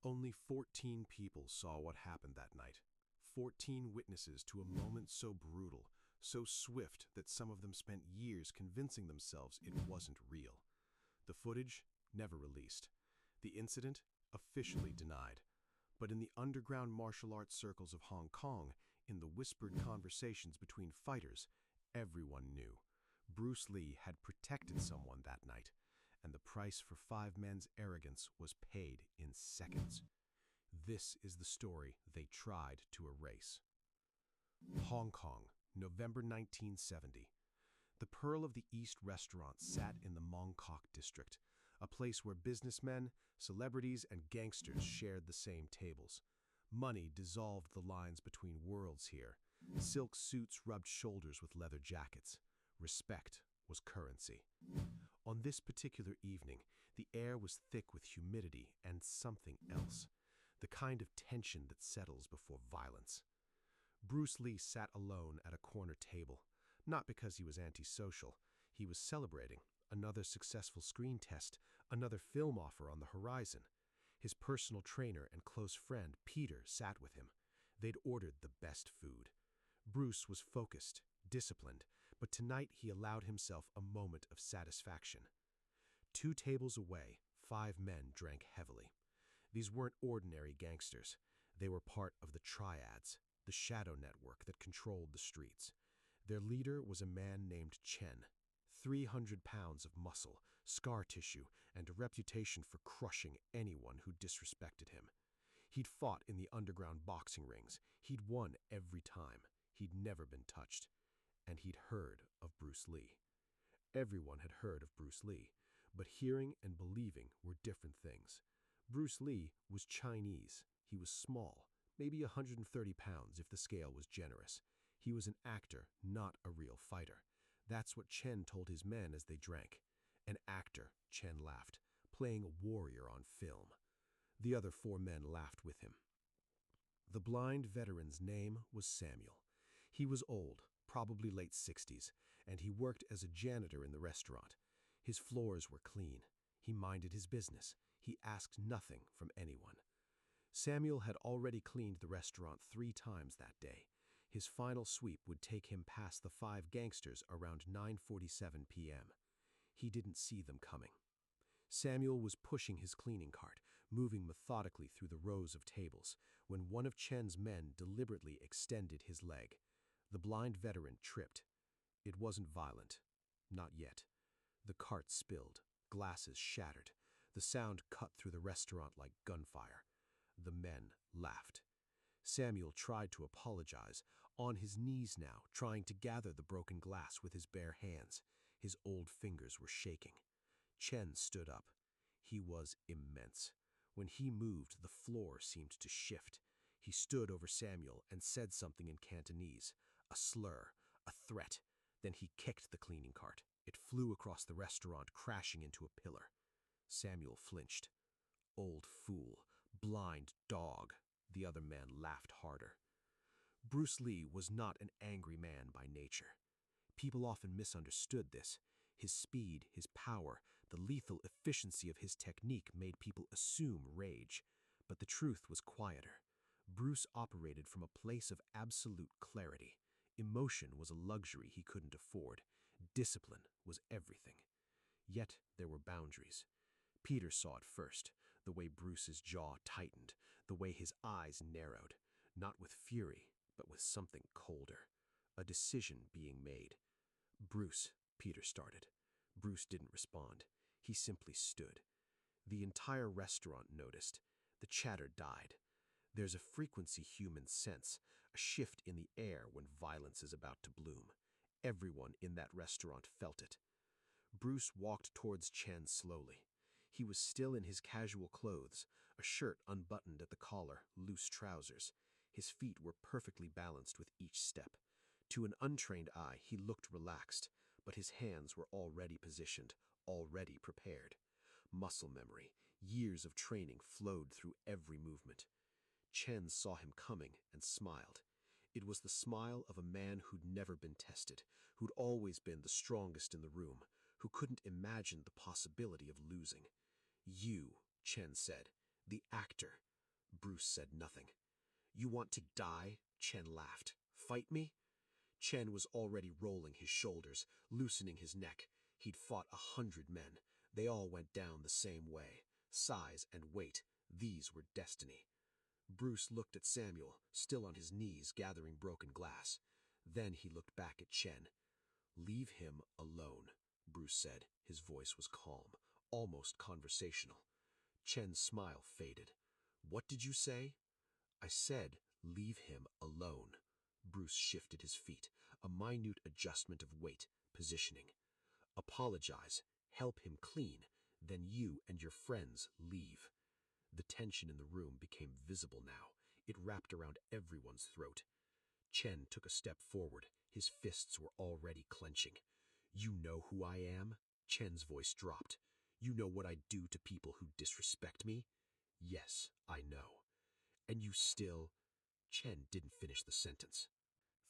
Only 14 people saw what happened that night. 14 witnesses to a moment so brutal, so swift that some of them spent years convincing themselves it wasn't real. The footage never released. The incident officially denied. But in the underground martial arts circles of Hong Kong, in the whispered conversations between fighters, everyone knew. Bruce Lee had protected someone that night, and the price for 5 men's arrogance was paid in seconds. This is the story they tried to erase. Hong Kong, November 1970. The Pearl of the East restaurant sat in the Mong Kok district, a place where businessmen, celebrities, and gangsters shared the same tables. Money dissolved the lines between worlds here. Silk suits rubbed shoulders with leather jackets. Respect was currency. On this particular evening, the air was thick with humidity and something else, the kind of tension that settles before violence. Bruce Lee sat alone at a corner table, not because he was antisocial. He was celebrating another successful screen test, another film offer on the horizon. His personal trainer and close friend, Peter, sat with him. They'd ordered the best food. Bruce was focused, disciplined, but tonight he allowed himself a moment of satisfaction. 2 tables away, 5 men drank heavily. These weren't ordinary gangsters. They were part of the triads, the shadow network that controlled the streets. Their leader was a man named Chen. 300 pounds of muscle, scar tissue, and a reputation for crushing anyone who disrespected him. He'd fought in the underground boxing rings. He'd won every time. He'd never been touched. And he'd heard of Bruce Lee. Everyone had heard of Bruce Lee, but hearing and believing were different things. Bruce Lee was Chinese. He was small, maybe 130 pounds if the scale was generous. He was an actor, not a real fighter. That's what Chen told his men as they drank. An actor, Chen laughed, playing a warrior on film. The other 4 men laughed with him. The blind veteran's name was Samuel. He was old, probably late 60s, and he worked as a janitor in the restaurant. His floors were clean. He minded his business. He asked nothing from anyone. Samuel had already cleaned the restaurant 3 times that day. His final sweep would take him past the 5 gangsters around 9:47 p.m. He didn't see them coming. Samuel was pushing his cleaning cart, moving methodically through the rows of tables, when one of Chen's men deliberately extended his leg. The blind veteran tripped. It wasn't violent. Not yet. The cart spilled. Glasses shattered. The sound cut through the restaurant like gunfire. The men laughed. Samuel tried to apologize, on his knees now, trying to gather the broken glass with his bare hands. His old fingers were shaking. Chen stood up. He was immense. When he moved, the floor seemed to shift. He stood over Samuel and said something in Cantonese, a slur, a threat. Then he kicked the cleaning cart. It flew across the restaurant, crashing into a pillar. Samuel flinched. Old fool, blind dog. The other man laughed harder. Bruce Lee was not an angry man by nature. People often misunderstood this. His speed, his power, the lethal efficiency of his technique made people assume rage. But the truth was quieter. Bruce operated from a place of absolute clarity. Emotion was a luxury he couldn't afford. Discipline was everything. Yet there were boundaries. Peter saw it first, the way Bruce's jaw tightened, the way his eyes narrowed, not with fury, but with something colder. A decision being made. Bruce, Peter started. Bruce didn't respond. He simply stood. The entire restaurant noticed. The chatter died. There's a frequency humans sense, a shift in the air when violence is about to bloom. Everyone in that restaurant felt it. Bruce walked towards Chen slowly. He was still in his casual clothes, a shirt unbuttoned at the collar, loose trousers. His feet were perfectly balanced with each step. To an untrained eye, he looked relaxed, but his hands were already positioned, already prepared. Muscle memory, years of training flowed through every movement. Chen saw him coming and smiled. It was the smile of a man who'd never been tested, who'd always been the strongest in the room, who couldn't imagine the possibility of losing. "You," Chen said, The actor. Bruce said nothing. You want to die? Chen laughed. Fight me? Chen was already rolling his shoulders, loosening his neck. He'd fought 100 men. They all went down the same way. Size and weight, these were destiny. Bruce looked at Samuel, still on his knees gathering broken glass. Then he looked back at Chen. Leave him alone, Bruce said. His voice was calm, almost conversational. Chen's smile faded. What did you say? I said, leave him alone. Bruce shifted his feet, a minute adjustment of weight, positioning. Apologize, help him clean, then you and your friends leave. The tension in the room became visible now. It wrapped around everyone's throat. Chen took a step forward. His fists were already clenching. You know who I am? Chen's voice dropped. You know what I do to people who disrespect me? Yes, I know. And you still... Chen didn't finish the sentence.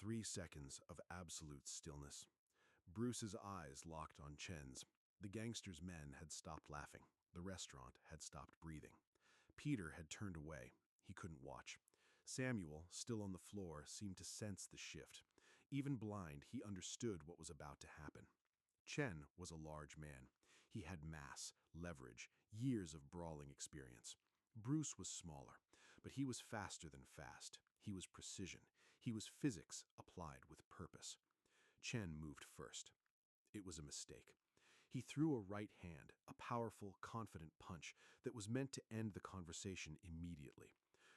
3 seconds of absolute stillness. Bruce's eyes locked on Chen's. The gangsters' men had stopped laughing. The restaurant had stopped breathing. Peter had turned away. He couldn't watch. Samuel, still on the floor, seemed to sense the shift. Even blind, he understood what was about to happen. Chen was a large man. He had mass, leverage, years of brawling experience. Bruce was smaller, but he was faster than fast. He was precision. He was physics applied with purpose. Chen moved first. It was a mistake. He threw a right hand, a powerful, confident punch that was meant to end the conversation immediately.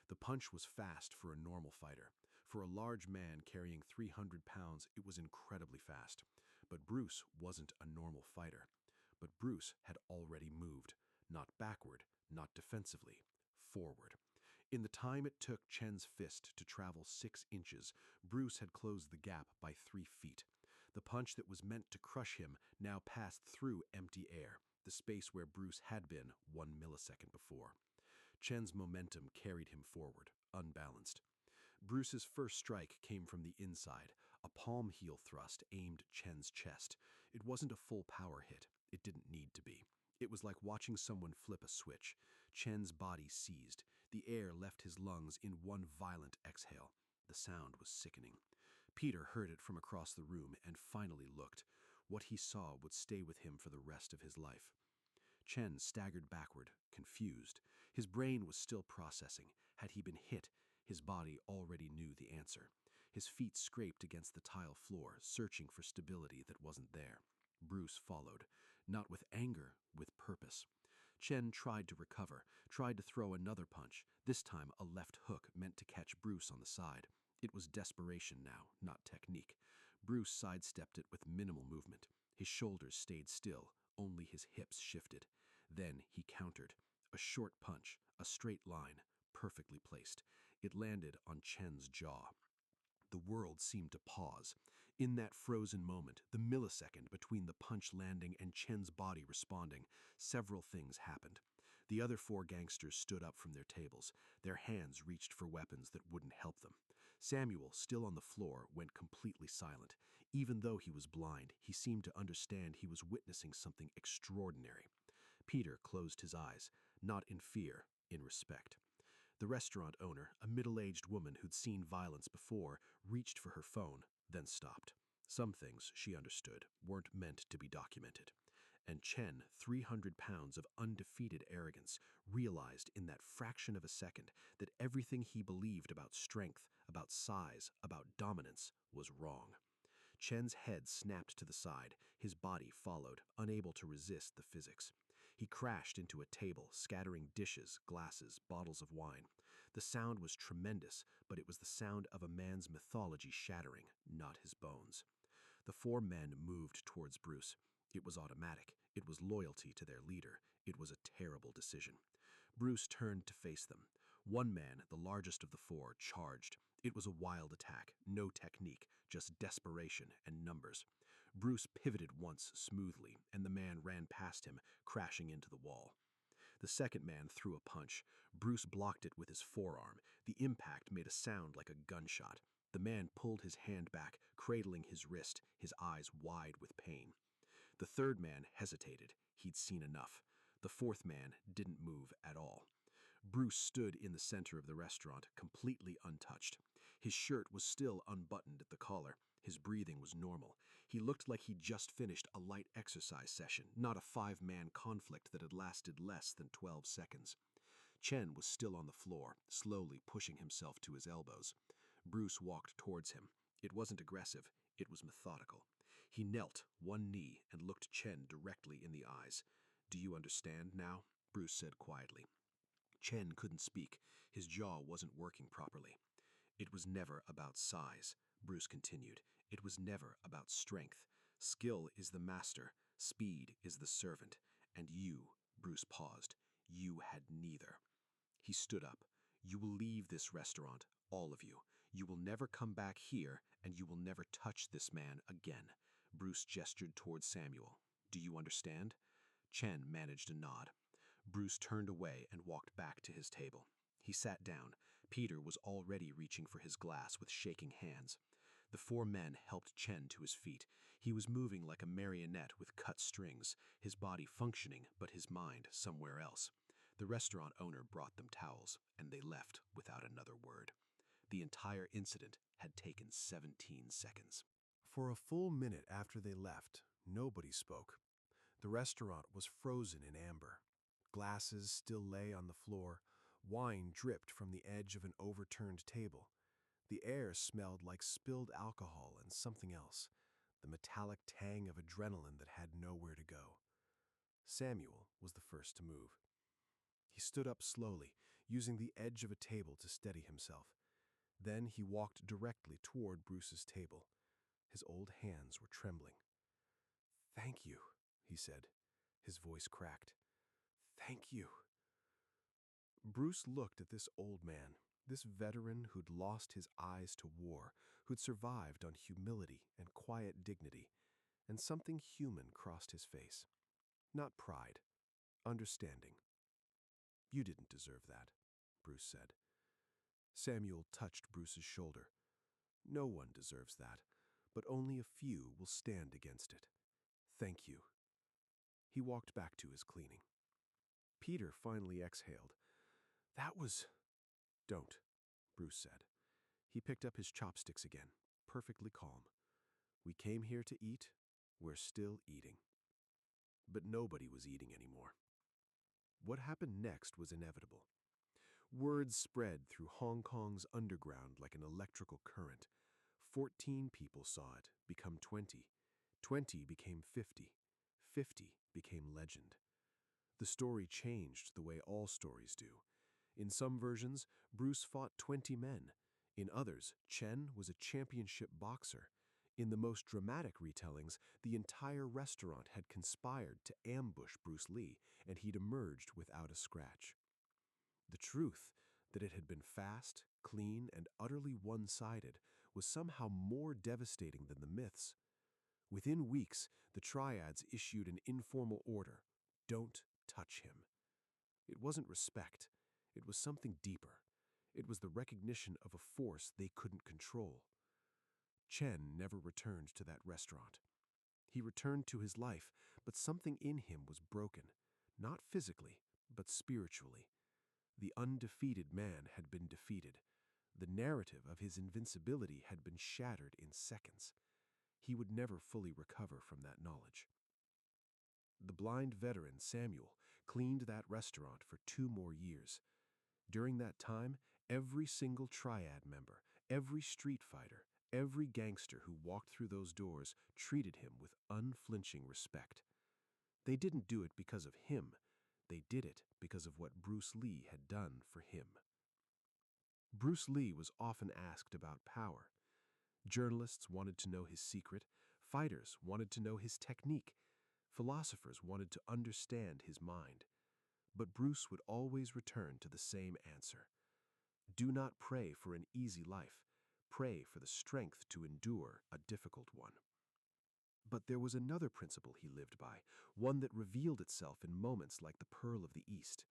The punch was fast for a normal fighter. For a large man carrying 300 pounds, it was incredibly fast. But Bruce wasn't a normal fighter. But Bruce had already moved, not backward, not defensively, forward. In the time it took Chen's fist to travel 6 inches, Bruce had closed the gap by 3 feet. The punch that was meant to crush him now passed through empty air, the space where Bruce had been 1 millisecond before. Chen's momentum carried him forward, unbalanced. Bruce's first strike came from the inside, a palm heel thrust aimed Chen's chest. It wasn't a full power hit. It didn't need to be. It was like watching someone flip a switch. Chen's body seized. The air left his lungs in one violent exhale. The sound was sickening. Peter heard it from across the room and finally looked. What he saw would stay with him for the rest of his life. Chen staggered backward, confused. His brain was still processing. Had he been hit, his body already knew the answer. His feet scraped against the tile floor, searching for stability that wasn't there. Bruce followed, not with anger, with purpose. Chen tried to recover, tried to throw another punch, this time a left hook meant to catch Bruce on the side. It was desperation now, not technique. Bruce sidestepped it with minimal movement. His shoulders stayed still, only his hips shifted. Then he countered. A short punch, a straight line, perfectly placed. It landed on Chen's jaw. The world seemed to pause. In that frozen moment, the millisecond between the punch landing and Chen's body responding, several things happened. The other 4 gangsters stood up from their tables. Their hands reached for weapons that wouldn't help them. Samuel, still on the floor, went completely silent. Even though he was blind, he seemed to understand he was witnessing something extraordinary. Peter closed his eyes, not in fear, in respect. The restaurant owner, a middle-aged woman who'd seen violence before, reached for her phone, then stopped. Some things, she understood, weren't meant to be documented. And Chen, 300 pounds of undefeated arrogance, realized in that fraction of a second that everything he believed about strength, about size, about dominance was wrong. Chen's head snapped to the side. His body followed, unable to resist the physics. He crashed into a table, scattering dishes, glasses, bottles of wine. The sound was tremendous, but it was the sound of a man's mythology shattering, not his bones. The 4 men moved towards Bruce. It was automatic. It was loyalty to their leader. It was a terrible decision. Bruce turned to face them. One man, the largest of the 4, charged. It was a wild attack, no technique, just desperation and numbers. Bruce pivoted once smoothly, and the man ran past him, crashing into the wall. The second man threw a punch. Bruce blocked it with his forearm. The impact made a sound like a gunshot. The man pulled his hand back, cradling his wrist, his eyes wide with pain. The third man hesitated. He'd seen enough. The 4th man didn't move at all. Bruce stood in the center of the restaurant, completely untouched. His shirt was still unbuttoned at the collar. His breathing was normal. He looked like he'd just finished a light exercise session, not a five-man conflict that had lasted less than 12 seconds. Chen was still on the floor, slowly pushing himself to his elbows. Bruce walked towards him. It wasn't aggressive, it was methodical. He knelt, one knee, and looked Chen directly in the eyes. "Do you understand now?" Bruce said quietly. Chen couldn't speak. His jaw wasn't working properly. "It was never about size," Bruce continued. "It was never about strength. Skill is the master, speed is the servant. And you," Bruce paused, "you had neither." He stood up. "You will leave this restaurant, all of you. You will never come back here, and you will never touch this man again." Bruce gestured toward Samuel. "Do you understand?" Chen managed a nod. Bruce turned away and walked back to his table. He sat down. Peter was already reaching for his glass with shaking hands. The four men helped Chen to his feet. He was moving like a marionette with cut strings, his body functioning but his mind somewhere else. The restaurant owner brought them towels, and they left without another word. The entire incident had taken 17 seconds. For a full minute after they left, nobody spoke. The restaurant was frozen in amber. Glasses still lay on the floor. Wine dripped from the edge of an overturned table. The air smelled like spilled alcohol and something else, the metallic tang of adrenaline that had nowhere to go. Samuel was the first to move. He stood up slowly, using the edge of a table to steady himself. Then he walked directly toward Bruce's table. His old hands were trembling. "Thank you," he said. His voice cracked. "Thank you." Bruce looked at this old man, this veteran who'd lost his eyes to war, who'd survived on humility and quiet dignity, and something human crossed his face. Not pride, understanding. "You didn't deserve that," Bruce said. Samuel touched Bruce's shoulder. "No one deserves that, but only a few will stand against it. Thank you." He walked back to his cleaning. Peter finally exhaled. "That was—" "Don't," Bruce said. He picked up his chopsticks again, perfectly calm. "We came here to eat. We're still eating." But nobody was eating anymore. What happened next was inevitable. Words spread through Hong Kong's underground like an electrical current. 14 people saw it become 20. 20 became 50. 50 became legend. The story changed the way all stories do. In some versions, Bruce fought 20 men. In others, Chen was a championship boxer. In the most dramatic retellings, the entire restaurant had conspired to ambush Bruce Lee, and he'd emerged without a scratch. The truth, that it had been fast, clean, and utterly one-sided, was somehow more devastating than the myths. Within weeks, the triads issued an informal order: "Don't touch him." It wasn't respect. It was something deeper. It was the recognition of a force they couldn't control. Chen never returned to that restaurant. He returned to his life, but something in him was broken, not physically, but spiritually. The undefeated man had been defeated. The narrative of his invincibility had been shattered in seconds. He would never fully recover from that knowledge. The blind veteran, Samuel, cleaned that restaurant for 2 more years. During that time, every single triad member, every street fighter, every gangster who walked through those doors treated him with unflinching respect. They didn't do it because of him. They did it because of what Bruce Lee had done for him. Bruce Lee was often asked about power. Journalists wanted to know his secret. Fighters wanted to know his technique. Philosophers wanted to understand his mind. But Bruce would always return to the same answer. Do not pray for an easy life. Pray for the strength to endure a difficult one. But there was another principle he lived by, one that revealed itself in moments like the Pearl of the East.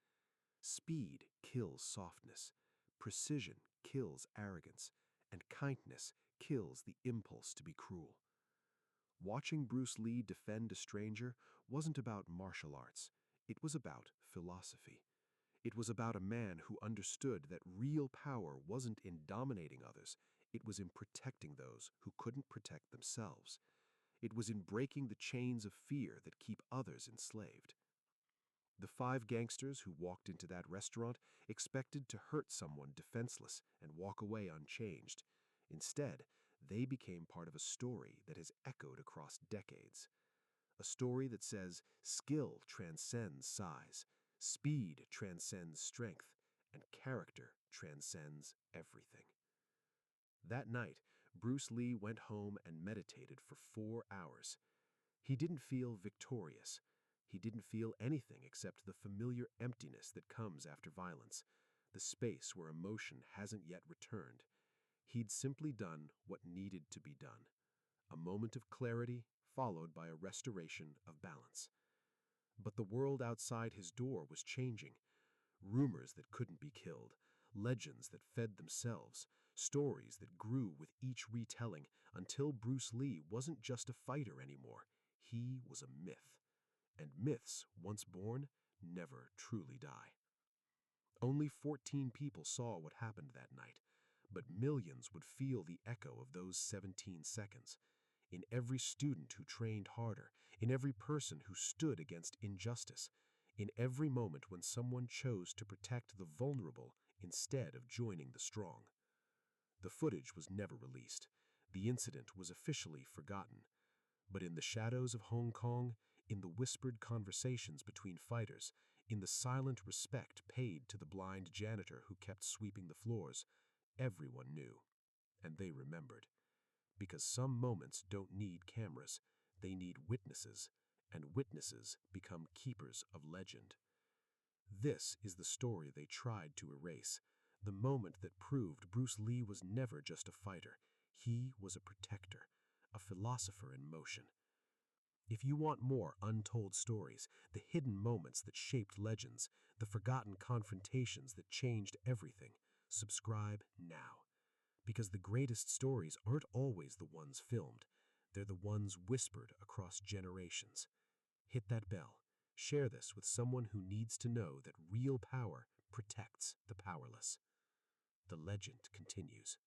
Speed kills softness. Precision kills arrogance. And kindness kills the impulse to be cruel. Watching Bruce Lee defend a stranger wasn't about martial arts. It was about philosophy. It was about a man who understood that real power wasn't in dominating others, it was in protecting those who couldn't protect themselves. It was in breaking the chains of fear that keep others enslaved. The 5 gangsters who walked into that restaurant expected to hurt someone defenseless and walk away unchanged. Instead, they became part of a story that has echoed across decades. A story that says skill transcends size, speed transcends strength, and character transcends everything. That night, Bruce Lee went home and meditated for 4 hours. He didn't feel victorious. He didn't feel anything except the familiar emptiness that comes after violence, the space where emotion hasn't yet returned. He'd simply done what needed to be done. A moment of clarity followed by a restoration of balance. But the world outside his door was changing. Rumors that couldn't be killed, legends that fed themselves, stories that grew with each retelling until Bruce Lee wasn't just a fighter anymore. He was a myth. And myths, once born, never truly die. Only 14 people saw what happened that night, but millions would feel the echo of those 17 seconds. In every student who trained harder, in every person who stood against injustice, in every moment when someone chose to protect the vulnerable instead of joining the strong. The footage was never released. The incident was officially forgotten. But in the shadows of Hong Kong, in the whispered conversations between fighters, in the silent respect paid to the blind janitor who kept sweeping the floors, everyone knew, and they remembered. Because some moments don't need cameras, they need witnesses, and witnesses become keepers of legend. This is the story they tried to erase, the moment that proved Bruce Lee was never just a fighter. He was a protector, a philosopher in motion. If you want more untold stories, the hidden moments that shaped legends, the forgotten confrontations that changed everything, subscribe now. Because the greatest stories aren't always the ones filmed. They're the ones whispered across generations. Hit that bell. Share this with someone who needs to know that real power protects the powerless. The legend continues.